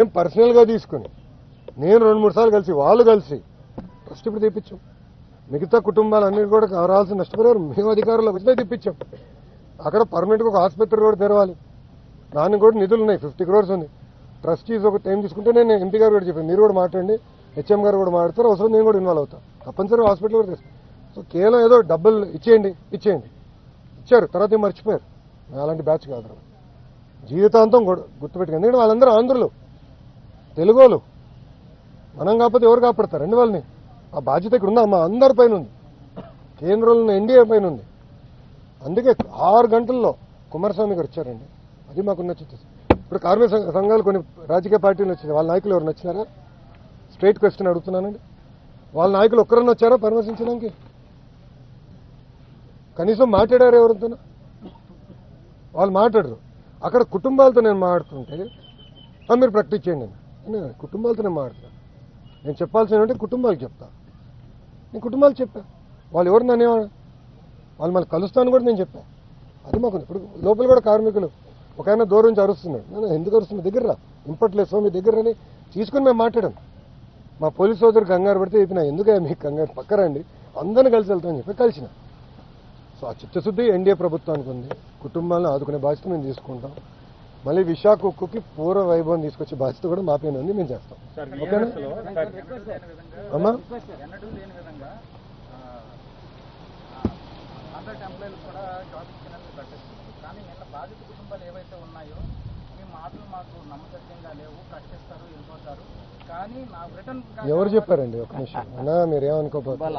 మేము పర్సనల్గా తీసుకుని నేను 2-3 సార్లు కలిసి వాళ్ళు కలిసి ట్రస్ట్ ఇప్పుడు తెప్పించాం. మిగతా కుటుంబాలన్నీ కూడా రావాల్సిన నష్టపరిహారం మేము అధికారులకు వచ్చినా తెప్పించాం. అక్కడ పర్మనెంట్గా ఒక ఆసుపత్రి కూడా తెరవాలి, దానికి కూడా నిధులు ఉన్నాయి. 50 crores ఉంది. ట్రస్టీస్ ఒక టైం తీసుకుంటే నేను ఎంపీ గారు కూడా చెప్పాను, మీరు కూడా మాట్లాడండి, హెచ్ఎం గారు కూడా మాట్లాడతారు, అవసరం నేను కూడా ఇన్వాల్వ్ అవుతాను, తప్పనిసరిగా హాస్పిటల్ కూడా తెస్తాను. సో కేవలం ఏదో డబ్బులు ఇచ్చేయండి ఇచ్చారు, తర్వాత ఏం మర్చిపోయారు. అలాంటి బ్యాచ్ కాదు, జీవితాంతం గుర్తుపెట్టుకుంది. ఎందుకంటే వాళ్ళందరూ ఆంధ్రులు, తెలుగోలు, మనం కాకపోతే ఎవరు కాపాడతారండి వాళ్ళని? ఆ బాధ్యత ఇక్కడ ఉందా? మా అందరి పైన ఉంది, కేంద్రంలో ఎన్డీఏ పైన ఉంది. అందుకే 6 గంటల్లో కుమారస్వామి గారు వచ్చారండి, అది మాకున్న చిత్తశుద్ధి. ఇప్పుడు కార్మిక సంఘాలు కొన్ని రాజకీయ పార్టీలు వచ్చినాయి, వాళ్ళ నాయకులు ఎవరు నచ్చినారా? Straight question అడుగుతున్నానండి. వాళ్ళ నాయకులు ఒక్కరన్నా వచ్చారా పరామర్శించడానికి? కనీసం మాట్లాడారు ఎవరితో? వాళ్ళు మాట్లాడరు. అక్కడ కుటుంబాలతో నేను మాట్లాడుతుంటే మీరు ప్రాక్టీస్ చేయండి నేను కుటుంబాలతో నేను మాట్లాడుతున్నాను. నేను చెప్పాల్సిన కుటుంబాలకు చెప్తా. నేను కుటుంబాలు చెప్పా, వాళ్ళు ఎవరు నన్ను వాళ్ళు మళ్ళీ కలుస్తాను కూడా నేను చెప్పా. అది మాకు ఇప్పుడు లోపల కూడా కార్మికులు ఒక ఆయన దూరం నుంచి అరుస్తున్నాడు, నేను ఎందుకు అరుస్తున్నా, దగ్గర రా, ఇంపట్లేదు మీ దగ్గర అని తీసుకుని మేము మాట్లాడాం. మా పోలీస్ సోదరు కంగారు పడితే చెప్పిన, ఎందుకు మీకు కంగారు, పక్కరండి అందరిని కలిసి వెళ్తామని చెప్పి కలిసిన. సో ఆ చిత్తశుద్ధి ఎన్డీఏ ప్రభుత్వానికి ఉంది. కుటుంబాలను ఆదుకునే బాధ్యత మేము తీసుకుంటాం. మళ్ళీ విశాఖ ఉక్కుకి పూర్వ వైభవం తీసుకొచ్చే బాధ్యత కూడా మా పైన ఉంది, మేము చేస్తాం. ఓకేనా అమ్మా? ఎవరు చెప్పారండి? ఒక నిమిషం అన్నా, మీరేమనుకోకపోతే